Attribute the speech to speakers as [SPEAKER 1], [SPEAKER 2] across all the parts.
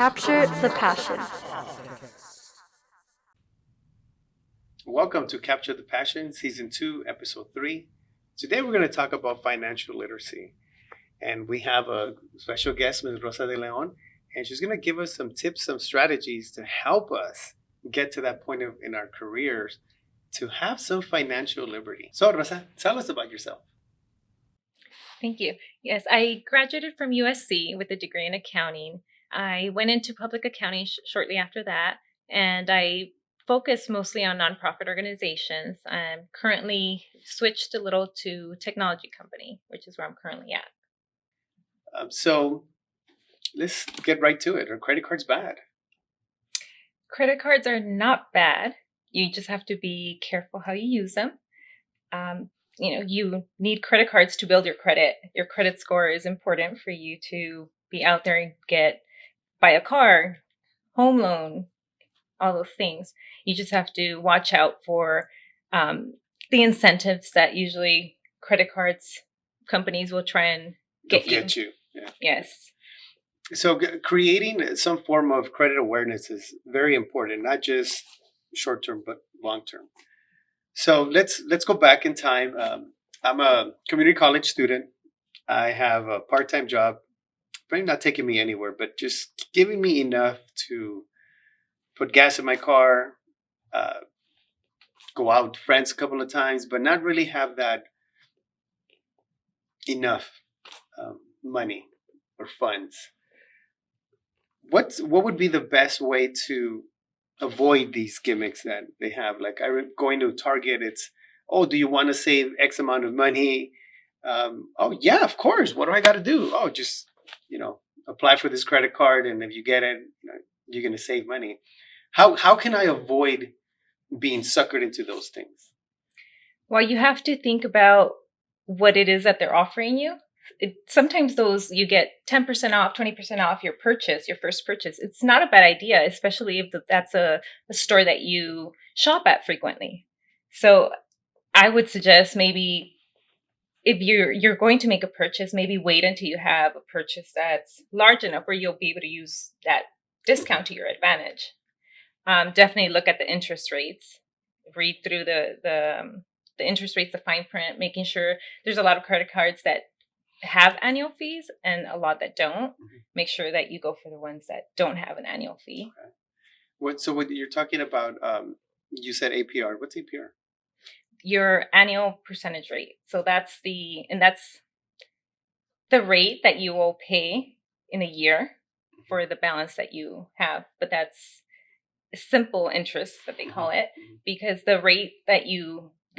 [SPEAKER 1] Capture the passion.
[SPEAKER 2] Welcome to Capture the Passion, Season 2, Episode 3. Today we're going to talk about financial literacy. And we have a special guest, Ms. Rosa de Leon, and she's going to give us some tips, some strategies to help us get to that point in our careers to have some financial liberty. So, Rosa, tell us about yourself.
[SPEAKER 3] Thank you. Yes, I graduated from USC with a degree in accounting. I went into public accounting shortly after that, and I focused mostly on nonprofit organizations. I'm currently switched a little to technology company, which is where I'm currently at.
[SPEAKER 2] So, let's get right to it. Are credit cards bad?
[SPEAKER 3] Credit cards are not bad. You just have to be careful how you use them. You need credit cards to build your credit. Your credit score is important for you to be out there and buy a car, home loan, all those things. You just have to watch out for the incentives that usually credit cards companies will try and get you.
[SPEAKER 2] Yeah.
[SPEAKER 3] Yes.
[SPEAKER 2] So creating some form of credit awareness is very important, not just short term but long term. So let's go back in time. I'm a community college student. I have a part time job, probably not taking me anywhere, but just giving me enough to put gas in my car, go out with friends a couple of times, but not really have that enough money or funds. What would be the best way to avoid these gimmicks that they have? Like going to Target, it's, oh, do you want to save X amount of money? Oh yeah, of course. What do I got to do? Oh, just apply for this credit card, and if you get it, you're going to save money. How can I avoid being suckered into those things?
[SPEAKER 3] Well, you have to think about what it is that they're offering you. Sometimes you get 10% off, 20% off your first purchase. It's not a bad idea, especially if that's a store that you shop at frequently. So I would suggest maybe if you're going to make a purchase, maybe wait until you have a purchase that's large enough where you'll be able to use that discount to your advantage. Definitely look at the interest rates, read through the interest rates, the fine print, making sure there's a lot of credit cards that have annual fees and a lot that don't.
[SPEAKER 2] Mm-hmm.
[SPEAKER 3] Make sure that you go for the ones that don't have an annual fee.
[SPEAKER 2] Okay. What you're talking about, you said APR. What's APR?
[SPEAKER 3] Your annual percentage rate. So that's the rate that you will pay in a year for the balance that you have. But that's simple interest that they call it, because the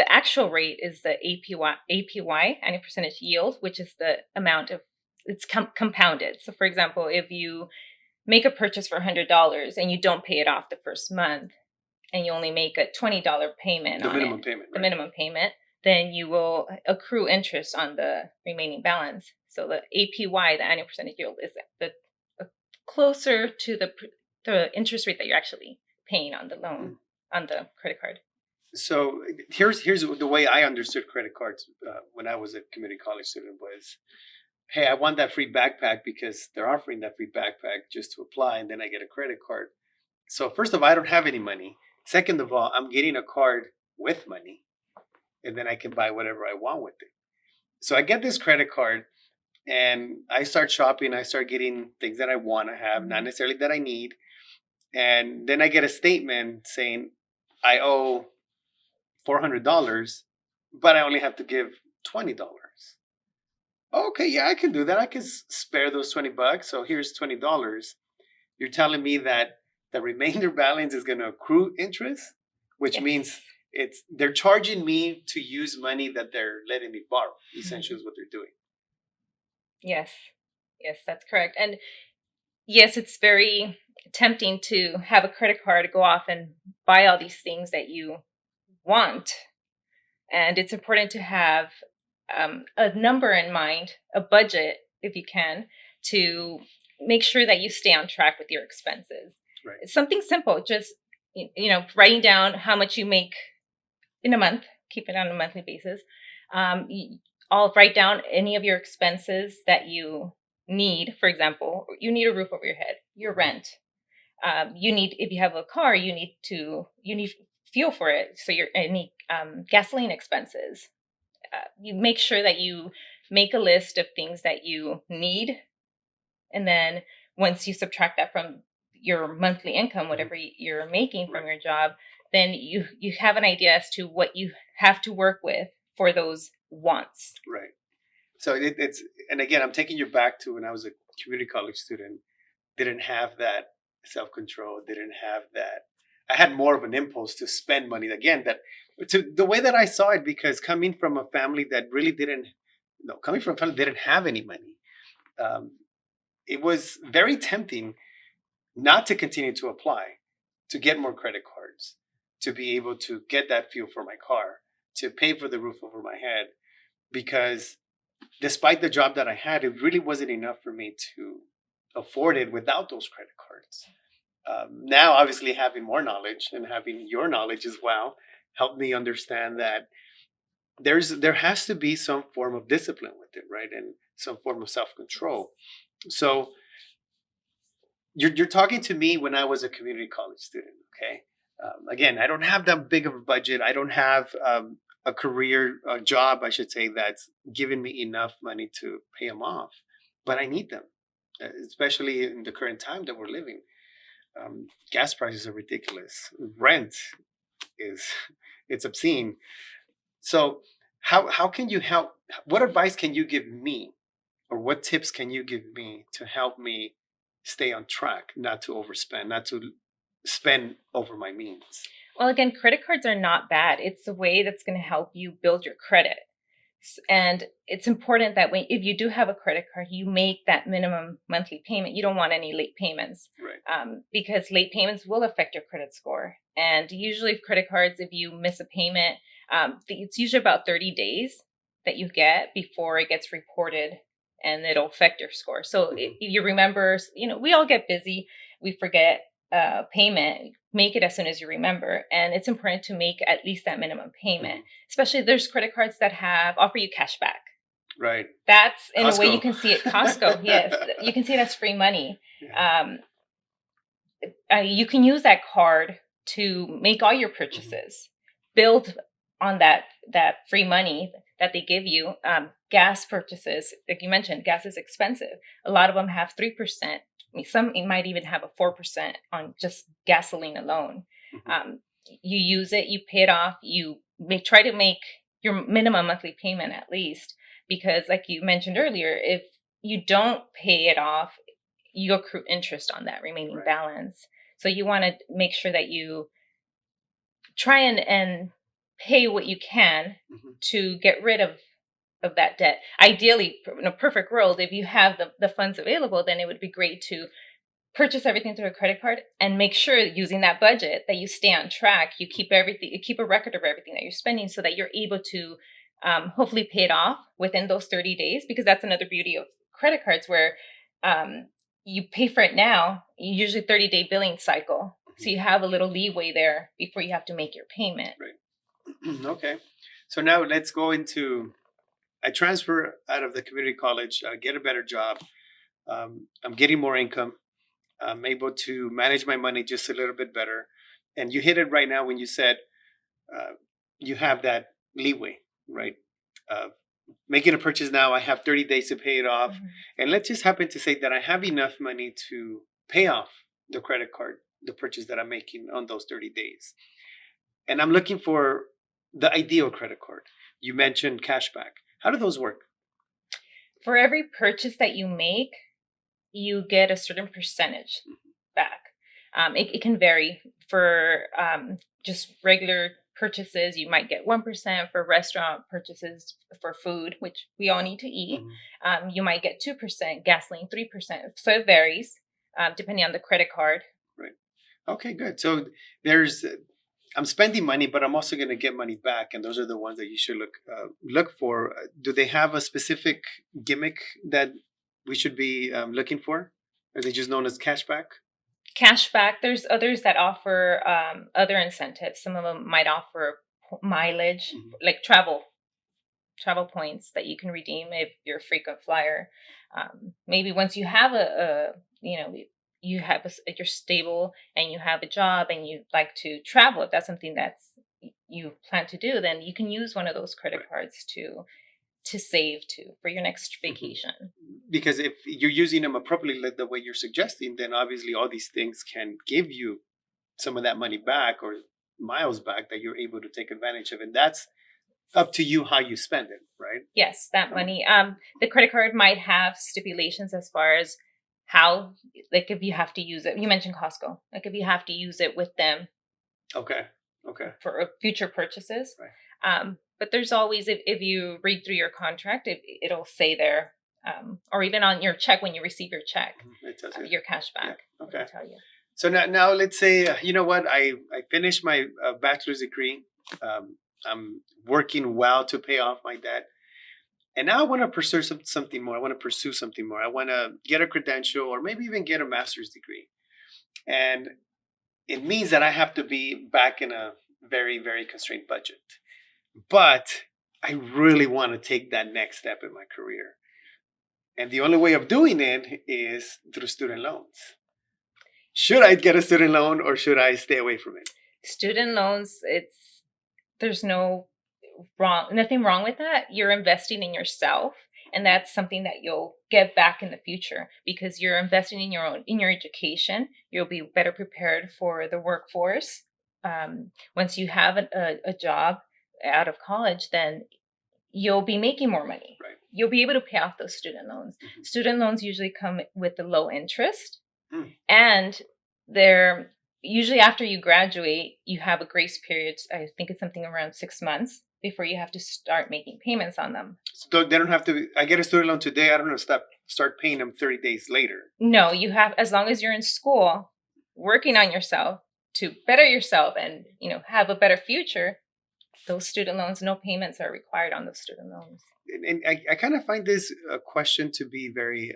[SPEAKER 3] actual rate is the APY, annual percentage yield, which is the amount of it's compounded. So for example, if you make a purchase for $100 and you don't pay it off the first month and you only make a $20 payment
[SPEAKER 2] the
[SPEAKER 3] minimum payment, then you will accrue interest on the remaining balance. So the APY, the annual percentage yield, is the closer to the interest rate that you're actually paying on the loan, on the credit card.
[SPEAKER 2] So here's the way I understood credit cards when I was a community college student was, hey, I want that free backpack because they're offering that free backpack just to apply, and then I get a credit card. So first of all, I don't have any money. Second of all, I'm getting a card with money, and then I can buy whatever I want with it. So I get this credit card, and I start shopping. I start getting things that I want to have, not necessarily that I need. And then I get a statement saying I owe $400, but I only have to give $20. Okay, yeah, I can do that. I can spare those $20. So here's $20. You're telling me that the remainder balance is going to accrue interest, which means they're charging me to use money that they're letting me borrow. Essentially, is what they're doing.
[SPEAKER 3] Yes, that's correct. And yes, it's very tempting to have a credit card, go off and buy all these things that you want. And it's important to have a number in mind, a budget, if you can, to make sure that you stay on track with your expenses.
[SPEAKER 2] Right.
[SPEAKER 3] It's something simple, just writing down how much you make in a month, keep it on a monthly basis. I'll write down any of your expenses that you need, for example, you need a roof over your head, your rent. You need, if you have a car, you need fuel for it. So your any gasoline expenses. You make sure that you make a list of things that you need, and then once you subtract that from your monthly income, whatever you're making from your job, then you have an idea as to what you have to work with for those wants.
[SPEAKER 2] Right. So it's, and again, I'm taking you back to when I was a community college student, didn't have that self control, didn't have that. I had more of an impulse to spend money again. That to the way that I saw it, because coming from a family that really didn't, no, coming from a family that didn't have any money, um, it was very tempting not to continue to apply, to get more credit cards, to be able to get that fuel for my car, to pay for the roof over my head, because despite the job that I had, it really wasn't enough for me to afford it without those credit cards. Now, obviously, having more knowledge and having your knowledge as well helped me understand that there has to be some form of discipline with it, right, and some form of self control. So you're talking to me when I was a community college student, okay? Again, I don't have that big of a budget. I don't have a career, a job, I should say, that's giving me enough money to pay them off, but I need them, especially in the current time that we're living. Gas prices are ridiculous. Rent is it's obscene. So how can you help? What advice can you give me, or what tips can you give me to help me stay on track, not to overspend, not to spend over my means?
[SPEAKER 3] Well, again, credit cards are not bad. It's a way that's going to help you build your credit. And it's important that when, if you do have a credit card, you make that minimum monthly payment. You don't want any late payments,
[SPEAKER 2] Right.
[SPEAKER 3] because late payments will affect your credit score. And usually, credit cards, if you miss a payment, it's usually about 30 days that you get before it gets reported, and it'll affect your score. So if
[SPEAKER 2] Mhm.
[SPEAKER 3] you remember, we all get busy, we forget payment. Make it as soon as you remember, and it's important to make at least that minimum payment.
[SPEAKER 2] Mhm.
[SPEAKER 3] Especially there's credit cards that have offer you cash back.
[SPEAKER 2] Right.
[SPEAKER 3] That's in a way you
[SPEAKER 2] Costco.
[SPEAKER 3] can see it. Costco, yes, you can see it as free money.
[SPEAKER 2] Yeah.
[SPEAKER 3] Um, you can use that card to make all your
[SPEAKER 2] Mhm.
[SPEAKER 3] purchases, build on that free money that they give you. Gas purchases, like you mentioned, gas is expensive. A lot of them have 3%. Some might even have a 4% on just gasoline alone.
[SPEAKER 2] Mhm.
[SPEAKER 3] Um, you use it, you pay it off, try to make your minimum monthly payment at least, because like you mentioned earlier, if you don't pay it off, you accrue interest on that remaining
[SPEAKER 2] Right.
[SPEAKER 3] balance. So you want to make sure that you try and pay what you can
[SPEAKER 2] Mhm.
[SPEAKER 3] to get rid of that debt. Ideally, in a perfect world, if you have the funds available, then it would be great to purchase everything through a credit card and make sure that using that budget that you stay on track. You keep everything, you keep a record of everything that you're spending so that you're able to hopefully pay it off within those 30 days, because that's another beauty of credit cards where um, you pay for it now, usually 30-day billing cycle. So
[SPEAKER 2] Mhm.
[SPEAKER 3] you have a little leeway there before you have to make your payment.
[SPEAKER 2] Right. Okay. So now let's go into. I transfer out of the community college, get a better job. I'm getting more income. I'm able to manage my money just a little bit better. And you hit it right now when you said uh, you have that leeway, right? Uh, Making a purchase now, I have 30 days to pay it off.
[SPEAKER 3] Mhm.
[SPEAKER 2] And let's just happen to say that I have enough money to pay off the credit card, the purchase that I'm making on those 30 days. And I'm looking for the ideal credit card. You mentioned cashback. How do those work?
[SPEAKER 3] For every purchase that you make, you get a certain percentage back. It can vary. For just regular purchases, you might get 1%. For restaurant purchases, for food, which we all need to eat,
[SPEAKER 2] Mhm.
[SPEAKER 3] you might get 2%, gasoline 3%. So it varies depending on the credit card.
[SPEAKER 2] Right. Okay, good. So there's I'm spending money, but I'm also going to get money back, and those are the ones that you should look for. Do they have a specific gimmick that we should be looking for? Are they just known as cashback?
[SPEAKER 3] Cashback, there's others that offer other incentives. Some of them might offer mileage,
[SPEAKER 2] Mhm.
[SPEAKER 3] like travel points that you can redeem if you're a frequent flyer. Maybe once you have you have you're stable and you have a job and you like to travel, if that's something you plan to do, then you can use one of those credit cards to save for your next vacation.
[SPEAKER 2] Because if you're using them appropriately, like the way you're suggesting, then obviously all these things can give you some of that money back or miles back that you're able to take advantage of, and that's up to you how you spend it, right?
[SPEAKER 3] Yes, that money. The credit card might have stipulations as far as how, like, if you have to use it. You mentioned Costco. Like, if you have to use it with them
[SPEAKER 2] Okay. Okay.
[SPEAKER 3] for future purchases.
[SPEAKER 2] Right.
[SPEAKER 3] But there's always, if you read through your contract, it'll say there, or even on your check when you receive your check,
[SPEAKER 2] It tells you.
[SPEAKER 3] your cash back.
[SPEAKER 2] Yeah. Okay.
[SPEAKER 3] It'll tell you.
[SPEAKER 2] So now let's say, you know what, I finished my bachelor's degree. I'm working well to pay off my debt. And now I want to pursue something more. I want to pursue something more. I want to get a credential or maybe even get a master's degree. And it means that I have to be back in a very, very constrained budget. But I really want to take that next step in my career. And the only way of doing it is through student loans. Should I get a student loan or should I stay away from it?
[SPEAKER 3] Student loans, there's nothing wrong with that. You're investing in yourself, and that's something that you'll get back in the future because you're investing in your education. You'll be better prepared for the workforce. Once you have a job out of college, then you'll be making more money.
[SPEAKER 2] Right.
[SPEAKER 3] You'll be able to pay off those student loans. Mm-hmm. Student loans usually come with a low interest. And they're usually, after you graduate, you have a grace period. I think it's something around 6 months before you have to start making payments on them.
[SPEAKER 2] So they don't have to. I get a student loan today. I don't have to start paying them 30 days later.
[SPEAKER 3] No, you have, as long as you're in school, working on yourself to better yourself and have a better future. Those student loans, no payments are required on those student loans.
[SPEAKER 2] And I kind of find this question to be very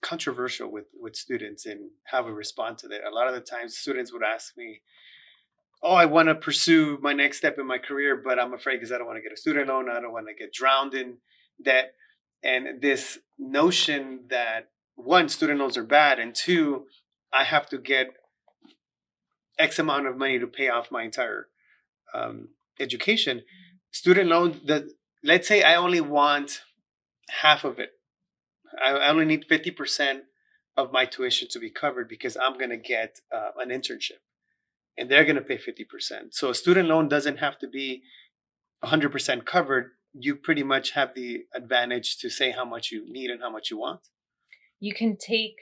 [SPEAKER 2] controversial with students and how we respond to that. A lot of the times students would ask me, oh, I want to pursue my next step in my career, but I'm afraid because I don't want to get a student loan. I don't want to get drowned in debt. And this notion that, one, student loans are bad, and two, I have to get X amount of money to pay off my entire education. Student loan, let's say I only want half of it. I only need 50% of my tuition to be covered because I'm going to get an internship and they're going to pay 50%. So a student loan doesn't have to be 100% covered. You pretty much have the advantage to say how much you need and how much you want.
[SPEAKER 3] You can take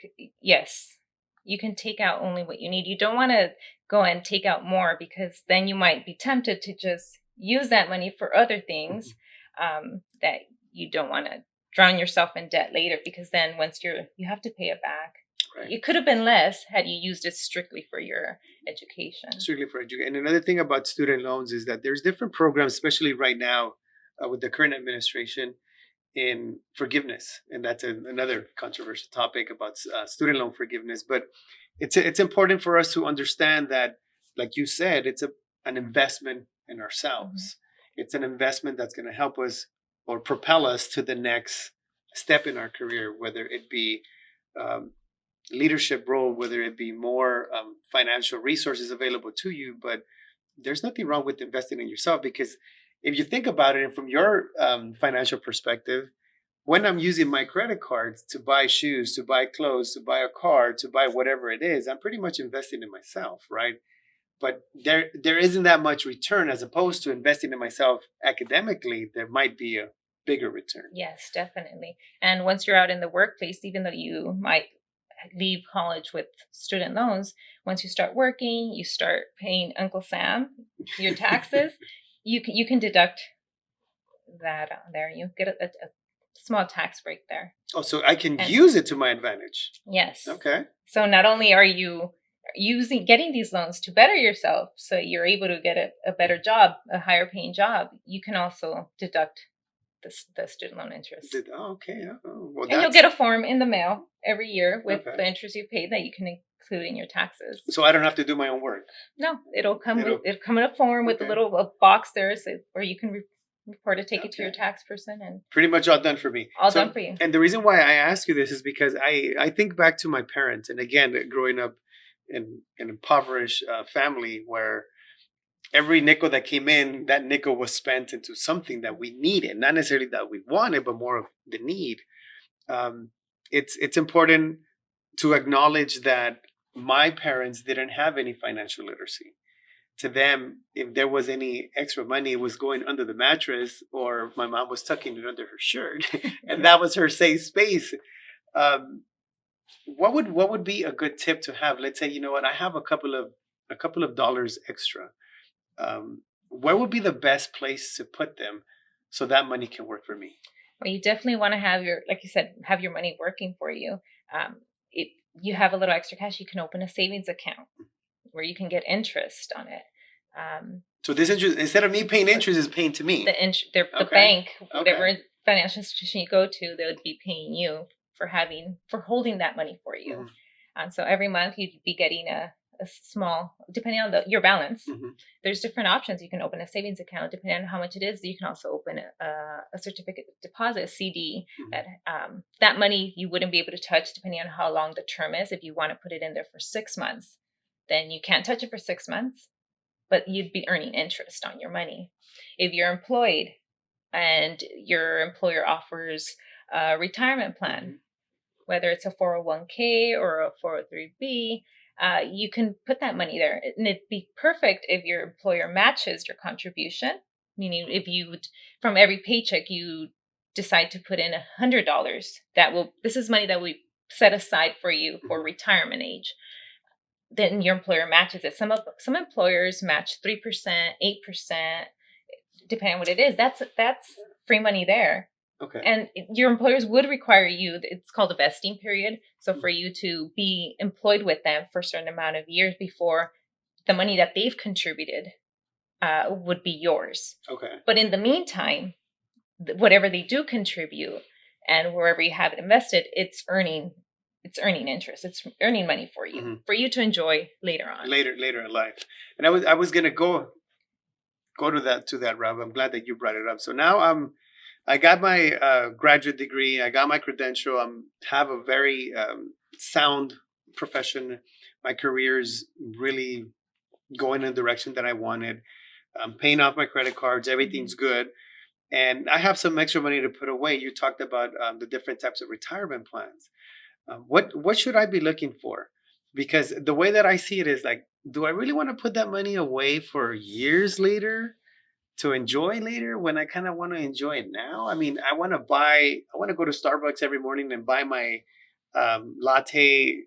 [SPEAKER 3] out only what you need. You don't want to go and take out more because then you might be tempted to just use that money for other things that you don't want to drown yourself in debt later, because then once you have to pay it back. Right. It could have been less had you used it strictly for your education.
[SPEAKER 2] Strictly for education. And another thing about student loans is that there's different programs, especially right now with the current administration, in forgiveness. And that's another controversial topic about student loan forgiveness. But it's important for us to understand that, like you said, it's an investment in ourselves. Mm-hmm. It's an investment that's going to help us or propel us to the next step in our career, whether it be leadership role, whether it be more financial resources available to you. But there's nothing wrong with investing in yourself, because if you think about it, and from your financial perspective, when I'm using my credit cards to buy shoes, to buy clothes, to buy a car, to buy whatever it is, I'm pretty much investing in myself, right? But there isn't that much return, as opposed to investing in myself academically. There might be a bigger return.
[SPEAKER 3] Yes, definitely. And once you're out in the workplace, even though you might leave college with student loans, once you start working, you start paying Uncle Sam your taxes, you can deduct that on there. You get a small tax break there.
[SPEAKER 2] Oh, so I can use it to my advantage.
[SPEAKER 3] Yes.
[SPEAKER 2] Okay.
[SPEAKER 3] So not only are you getting these loans to better yourself, so you're able to get a better job, a higher paying job, you can also deduct the student loan interest.
[SPEAKER 2] Okay. Well,
[SPEAKER 3] and you'll get a form in the mail every year with the interest you paid that you can include in your taxes.
[SPEAKER 2] So I don't have to do my own work.
[SPEAKER 3] No, it'll come in a form with a little box there, where you can report it, take it to your
[SPEAKER 2] Okay.
[SPEAKER 3] tax person, and
[SPEAKER 2] Pretty much all done for me.
[SPEAKER 3] all done for you.
[SPEAKER 2] And the reason why I ask you this is because I think back to my parents, and again, growing up in an impoverished family where every nickel that came in, that nickel was spent into something that we needed, not necessarily that we wanted, but more of the need. Um, it's important to acknowledge that my parents didn't have any financial literacy. To them, if there was any extra money, it was going under the mattress, or my mom was tucking it under her shirt, and that was her safe space. Um, what would be a good tip to have? Let's say, you know what, I have a couple of dollars extra. Where would be the best place to put them so that money can work for me?
[SPEAKER 3] Well, you definitely want to have your, like you said, have your money working for you. If you have a little extra cash, you can open a savings account where you can get interest on it. Um,
[SPEAKER 2] So this interest, instead of me paying interest, is paying to me.
[SPEAKER 3] the
[SPEAKER 2] Okay.
[SPEAKER 3] bank, whatever
[SPEAKER 2] Okay.
[SPEAKER 3] financial institution you go to, they would be paying you for holding that money for you.
[SPEAKER 2] Mhm.
[SPEAKER 3] So every month you'd be getting a small, depending on your balance.
[SPEAKER 2] Mhm.
[SPEAKER 3] There's different options. You can open a savings account depending on how much it is. You can also open a certificate of deposit, CD.
[SPEAKER 2] Mhm.
[SPEAKER 3] That money you wouldn't be able to touch depending on how long the term is. If you want to put it in there for 6 months, then you can't touch it for 6 months, but you'd be earning interest on your money. If you're employed and your employer offers a retirement plan, whether it's a 401k or a 403b, you can put that money there. And it'd be perfect if your employer matches your contribution, meaning if you, from every paycheck, you decide to put in $100, this is money that we set aside for you for retirement age. Then your employer matches it. Some employers match 3%, 8%, depending on what it is. That's free money there.
[SPEAKER 2] Okay.
[SPEAKER 3] And your employers would require you, it's called a vesting period. So for you to be employed with them for a certain amount of years before the money that they've contributed would be yours.
[SPEAKER 2] Okay.
[SPEAKER 3] But in the meantime, whatever they do contribute and wherever you have it invested, it's earning interest. It's earning money for you to enjoy later on.
[SPEAKER 2] Later in life. And I was gonna go to that route. I'm glad that you brought it up. So now I got my graduate degree. I got my credential. Have a very sound profession. My career's really going in the direction that I wanted. I'm paying off my credit cards. Everything's good. And I have some extra money to put away. You talked about the different types of retirement plans. What should I be looking for? Because the way that I see it is like, do I really want to put that money away for years later to enjoy later when I kind of want to enjoy it now? I mean, I want to go to Starbucks every morning and buy my latte.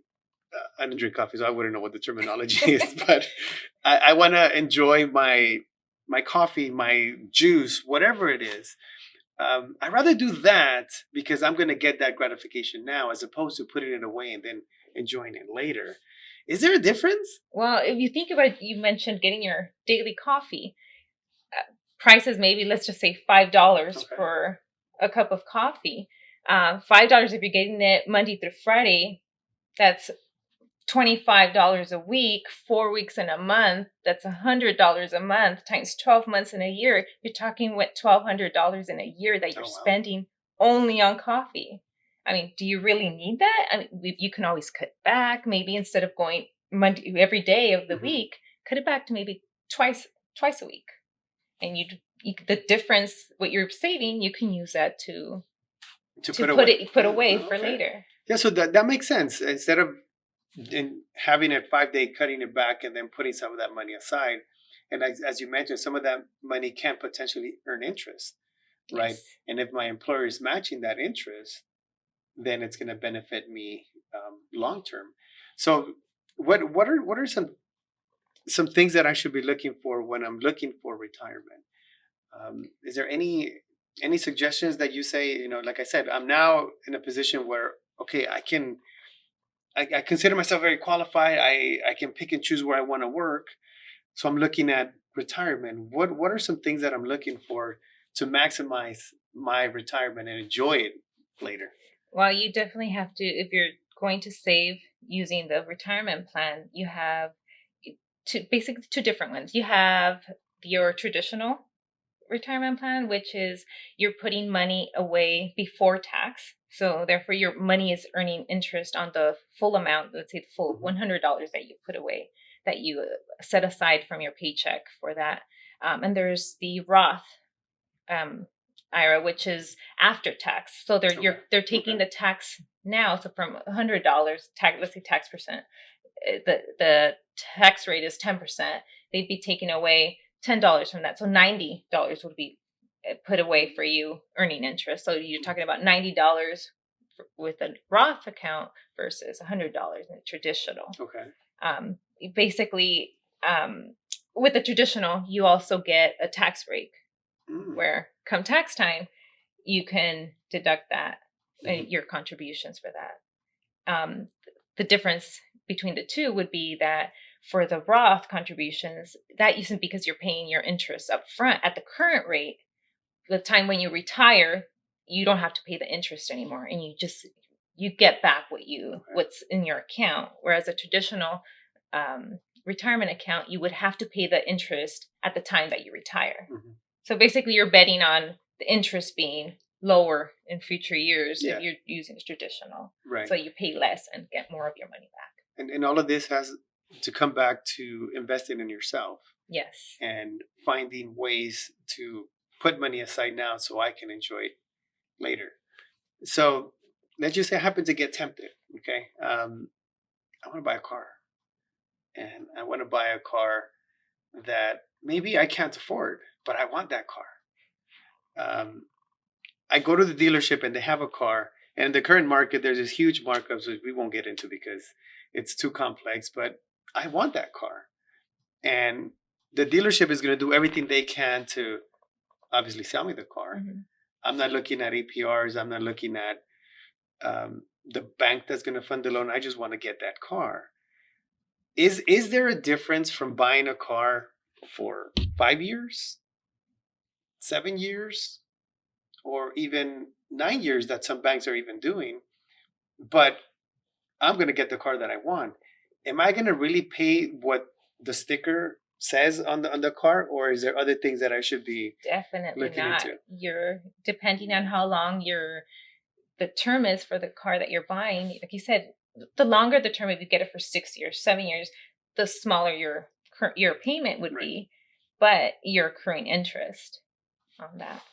[SPEAKER 2] I don't drink coffee, so I wouldn't know what the terminology is, but I want to enjoy my coffee, my juice, whatever it is. I'd rather do that because I'm going to get that gratification now as opposed to putting it away and then enjoying it later. Is there a difference?
[SPEAKER 3] Well, if you think about it, you mentioned getting your daily coffee. Prices maybe, let's just say $5
[SPEAKER 2] Okay.
[SPEAKER 3] for a cup of coffee. $5 if you're getting it Monday through Friday, that's $25 a week, 4 weeks in a month. That's $100 a month times 12 months in a year. You're talking what, $1,200 in a year that you're
[SPEAKER 2] Oh, wow.
[SPEAKER 3] spending only on coffee. I mean, do you really need that? I mean, you can always cut back. Maybe instead of going Monday every day of the week, cut it back to maybe twice a week. And the difference, what you're saving, you can use that to put away for later.
[SPEAKER 2] Yeah, so that makes sense. Instead of having a 5 day, cutting it back and then putting some of that money aside, and as you mentioned, some of that money can potentially earn interest, right?
[SPEAKER 3] Yes.
[SPEAKER 2] And if my employer is matching that interest, then it's going to benefit me long term. So, what are some things that I should be looking for when I'm looking for retirement? Is there any suggestions that you say? Like I said, I'm now in a position where okay, I consider myself very qualified. I can pick and choose where I want to work. So I'm looking at retirement. What are some things that I'm looking for to maximize my retirement and enjoy it later?
[SPEAKER 3] Well, you definitely have to, if you're going to save using the retirement plan, you have basically two different ones. You have your traditional retirement plan, which is you're putting money away before tax. So therefore your money is earning interest on the full amount, let's say the full $100 that you put away, that you set aside from your paycheck for that. And there's the Roth IRA, which is after tax. So they're taking the tax now. So from $100 tax, let's say tax percent, the tax rate is 10%. They'd be taking away $10 from that. So $90 would be put away for you earning interest. So you're talking about $90 with a Roth account versus $100 in a traditional.
[SPEAKER 2] Okay.
[SPEAKER 3] Basically, with the traditional, you also get a tax break where come tax time, you can deduct that, your contributions for that. The difference between the two would be that for the Roth contributions, that isn't because you're paying your interest up front at the current rate. The time when you retire, you don't have to pay the interest anymore, and you get back what's in your account. Whereas a traditional retirement account, you would have to pay the interest at the time that you retire. So basically, you're betting on the interest being lower in future years if you're using traditional.
[SPEAKER 2] Right.
[SPEAKER 3] So you pay less and get more of your money back.
[SPEAKER 2] And all of this has to come back to investing in yourself.
[SPEAKER 3] Yes.
[SPEAKER 2] And finding ways to put money aside now so I can enjoy it later. So let's just say I happen to get tempted. Okay. I want to buy a car. And I want to buy a car that maybe I can't afford, but I want that car. I go to the dealership and they have a car. And in the current market, there's this huge markups which we won't get into because it's too complex. But I want that car. And the dealership is going to do everything they can to obviously sell me the car. I'm not looking at APRs. I'm not looking at the bank that's going to fund the loan. I just want to get that car. Is there a difference from buying a car for 5 years, 7 years, or even 9 years that some banks are even doing? But I'm going to get the car that I want. Am I going to really pay what the sticker says on the car, or is there other things that I should be
[SPEAKER 3] definitely
[SPEAKER 2] looking
[SPEAKER 3] not?
[SPEAKER 2] into?
[SPEAKER 3] You're depending on how long the term is for the car that you're buying. Like you said, the longer the term, if you get it for 6 years, 7 years, the smaller your payment would be, but you're accruing interest on that.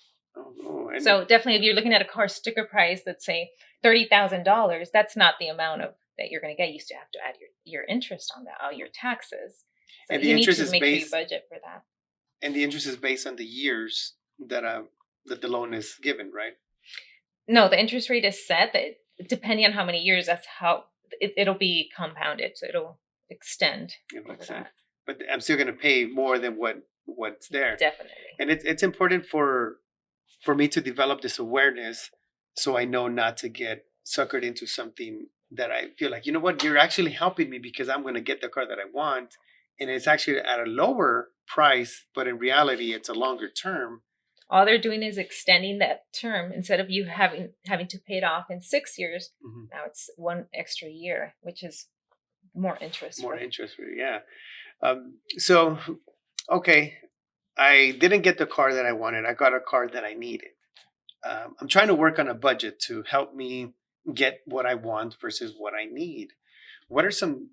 [SPEAKER 3] So definitely, if you're looking at a car sticker price, let's say $30,000, that's not the amount that you're going to get. You still have to add your interest on that, all your taxes. So
[SPEAKER 2] and the
[SPEAKER 3] you
[SPEAKER 2] interest
[SPEAKER 3] need to
[SPEAKER 2] is
[SPEAKER 3] make
[SPEAKER 2] based,
[SPEAKER 3] sure you budget for that.
[SPEAKER 2] And the interest is based on the years that the loan is given, right?
[SPEAKER 3] No, the interest rate is set. That depending on how many years, that's how it'll be compounded. So it'll extend.
[SPEAKER 2] But I'm still going to pay more than what's there.
[SPEAKER 3] Definitely.
[SPEAKER 2] And it's important for me to develop this awareness so I know not to get suckered into something that I feel like, you know what, you're actually helping me because I'm going to get the car that I want. And it's actually at a lower price, but in reality, it's a longer term.
[SPEAKER 3] All they're doing is extending that term. Instead of you having to pay it off in 6 years, now it's 1 extra year, which is more interest.
[SPEAKER 2] More interest, yeah. So, okay, I didn't get the car that I wanted. I got a car that I needed. I'm trying to work on a budget to help me get what I want versus what I need. What are some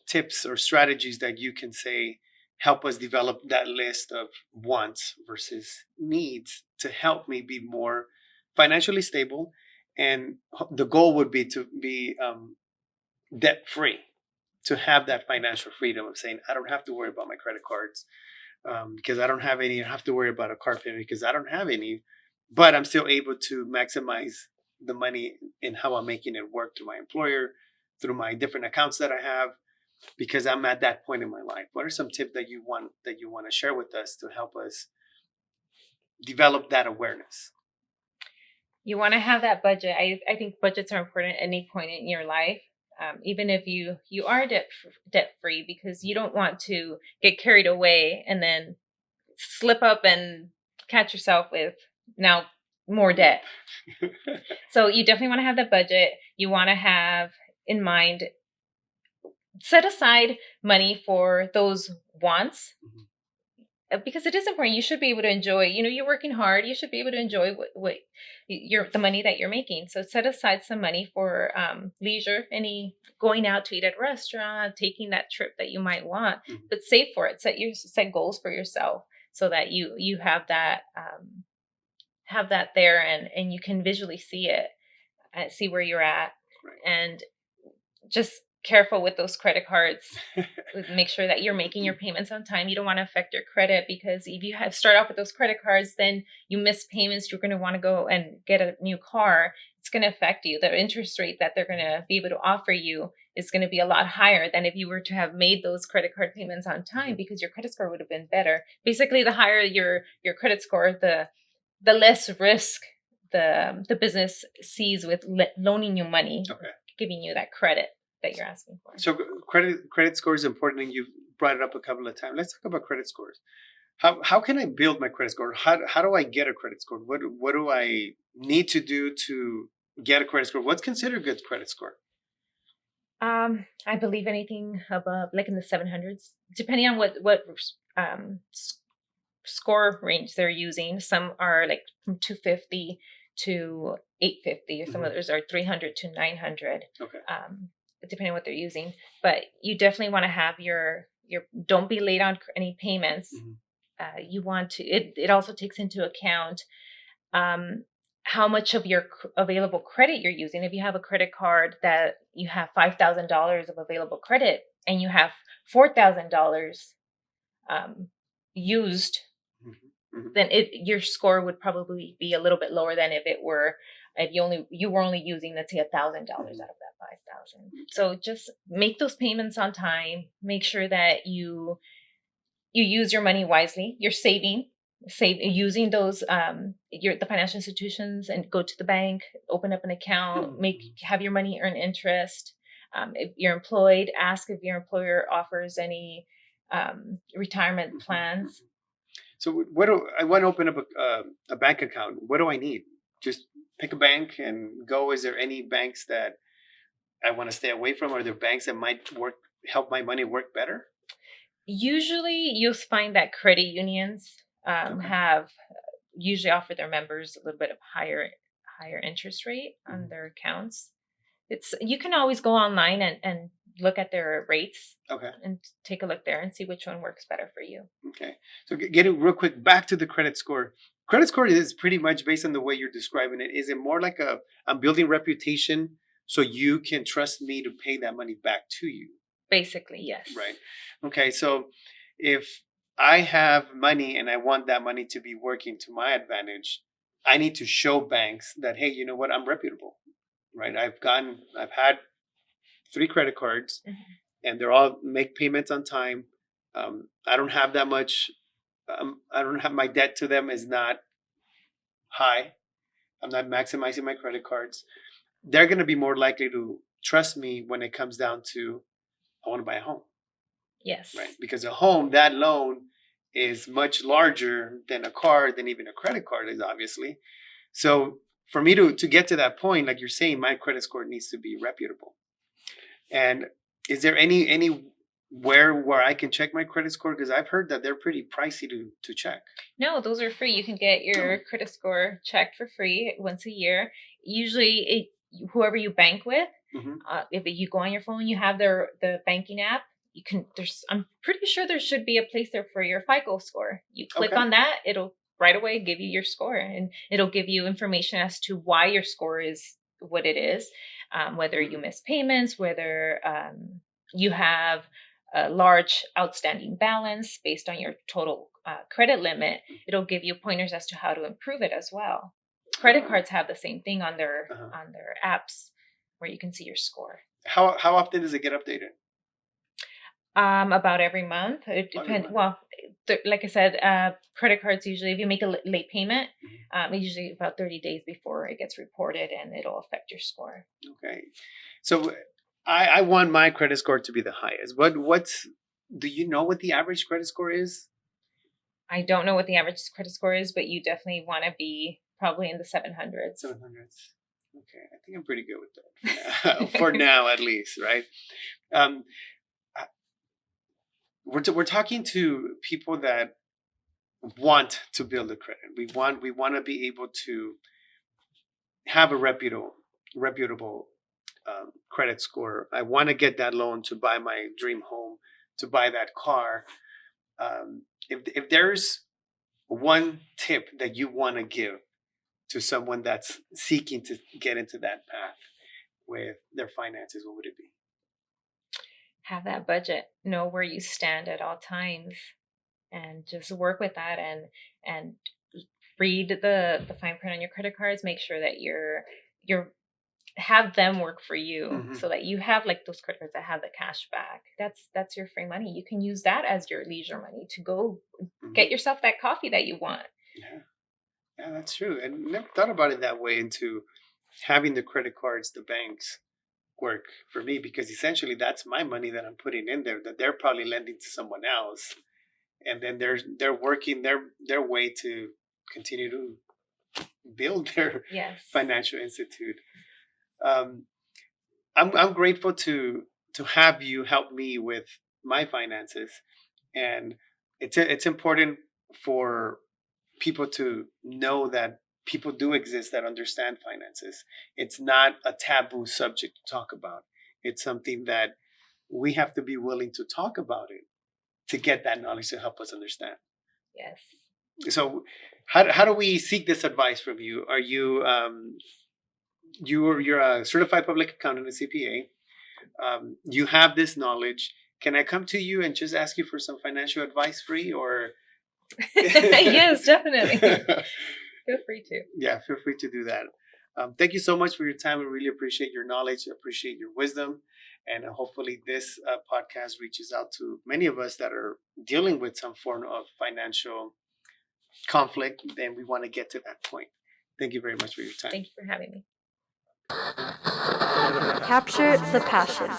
[SPEAKER 2] tips or strategies that you can say help us develop that list of wants versus needs to help me be more financially stable? And the goal would be to be debt free, to have that financial freedom of saying, I don't have to worry about my credit cards because I don't have any. I have to worry about a car payment because I don't have any, but I'm still able to maximize the money in how I'm making it work through my employer, through my different accounts that I have, because I'm at that point in my life. What are some tips that you want to share with us to help us develop that awareness?
[SPEAKER 3] You want to have that budget. I think budgets are important at any point in your life, even if you are debt free, because you don't want to get carried away and then slip up and catch yourself with now more debt. So you definitely want to have that budget. You want to have in mind, set aside money for those wants. because it is important. You should be able to enjoy, you're working hard. You should be able to enjoy what the money that you're making. So set aside some money for leisure, any going out to eat at a restaurant, taking that trip that you might want, but save for it. Set goals for yourself so that you have that there, and you can visually see it, see where you're at,
[SPEAKER 2] Right.
[SPEAKER 3] and just careful with those credit cards. Make sure that you're making your payments on time. You don't want to affect your credit, because if you start off with those credit cards, then you miss payments. You're going to want to go and get a new car. It's going to affect you. The interest rate that they're going to be able to offer you is going to be a lot higher than if you were to have made those credit card payments on time, because your credit score would have been better. Basically, the higher your credit score, the less risk the business sees with loaning you money, giving you that credit that you're asking for.
[SPEAKER 2] So credit score is important, and you've brought it up a couple of times. Let's talk about credit scores. How can I build my credit score? How do I get a credit score? What do I need to do to get a credit score? What's considered a good credit score?
[SPEAKER 3] I believe anything above, like in the 700s, depending on what score range they're using. Some are like from 250 to 850, or some others are 300 to 900.
[SPEAKER 2] Okay.
[SPEAKER 3] Depending on what they're using. But you definitely want to have your don't be late on any payments. You want to, it also takes into account how much of your available credit you're using. If you have a credit card that you have $5,000 of available credit, and you have $4,000 used, then your score would probably be a little bit lower than if you were only using, let's say, $1,000 out of that 5,000. So just make those payments on time. Make sure that you use your money wisely. You're using those the financial institutions, and go to the bank, open up an account, have your money earn interest. If you're employed, ask if your employer offers any retirement plans.
[SPEAKER 2] So I want to open up a bank account? What do I need? Just pick a bank and go. Is there any banks that I want to stay away from? Are there banks that might help my money work better?
[SPEAKER 3] Usually you'll find that credit unions have usually offer their members a little bit of higher interest rate on their accounts. You can always go online and look at their rates, and take a look there and see which one works better for you.
[SPEAKER 2] Okay. So getting real quick back to the credit score. Credit score is pretty much based on the way you're describing it. Is it more like I'm building reputation so you can trust me to pay that money back to you?
[SPEAKER 3] Basically, yes.
[SPEAKER 2] Right. Okay. So if I have money and I want that money to be working to my advantage, I need to show banks that, hey, you know what? I'm reputable, right? I've had 3 credit cards, and they're all make payments on time. I don't have that much. I don't have, my debt to them is not high. I'm not maximizing my credit cards. They're going to be more likely to trust me when it comes down to, I want to buy a home.
[SPEAKER 3] Yes.
[SPEAKER 2] Right. Because a home, that loan is much larger than a car, than even a credit card is, obviously. So for me to get to that point, like you're saying, my credit score needs to be reputable. And is there anywhere where I can check my credit score? Because I've heard that they're pretty pricey to check.
[SPEAKER 3] No, those are free. You can get your credit score checked for free once a year. Usually, whoever you bank with, if you go on your phone, you have the banking app. You can. I'm pretty sure there should be a place there for your FICO score. You click on that, it'll right away give you your score, and it'll give you information as to why your score is what it is. Whether you miss payments, whether you have a large outstanding balance based on your total credit limit, it'll give you pointers as to how to improve it as well. Credit cards have the same thing on their apps, where you can see your score.
[SPEAKER 2] How often does it get updated?
[SPEAKER 3] About every month. It depends. Well, like I said, credit cards usually, if you make a late payment, usually about 30 days before it gets reported, and it'll affect your score.
[SPEAKER 2] Okay. So I want my credit score to be the highest. Do you know what the average credit score is?
[SPEAKER 3] I don't know what the average credit score is, but you definitely want to be probably in the 700s.
[SPEAKER 2] 700s. Okay. I think I'm pretty good with that for now, at least, right? We're talking to people that want to build a credit. We want to be able to have a reputable credit score. I want to get that loan to buy my dream home, to buy that car. If there's one tip that you want to give to someone that's seeking to get into that path with their finances, what would it be?
[SPEAKER 3] Have that budget, know where you stand at all times, and just work with that, and read the fine print on your credit cards. Make sure that you're have them work for you,
[SPEAKER 2] Hmm.
[SPEAKER 3] so that you have like those credit cards that have the cash back. That's your free money. You can use that as your leisure money to go
[SPEAKER 2] Hmm.
[SPEAKER 3] get yourself that coffee that you want.
[SPEAKER 2] Yeah, yeah, that's true. And never thought about it that way, into having the credit cards, the banks work for me, because essentially that's my money that I'm putting in there that they're probably lending to someone else, and then they're working their way to continue to build their
[SPEAKER 3] Yes.
[SPEAKER 2] financial institute. Um, I'm grateful to have you help me with my finances, and it's important for people to know that people do exist that understand finances. It's not a taboo subject to talk about. It's something that we have to be willing to talk about it to get that knowledge to help us understand.
[SPEAKER 3] Yes.
[SPEAKER 2] So, how do we seek this advice from you? Are you you're a certified public accountant, a CPA? You have this knowledge. Can I come to you and just ask you for some financial advice free, or?
[SPEAKER 3] Yes, definitely. Feel free to.
[SPEAKER 2] Yeah, feel free to do that. Thank you so much for your time. I really appreciate your knowledge, appreciate your wisdom, and hopefully this podcast reaches out to many of us that are dealing with some form of financial conflict, and we want to get to that point. Thank you very much for your time.
[SPEAKER 3] Thank you for having me.
[SPEAKER 1] Capture the passion.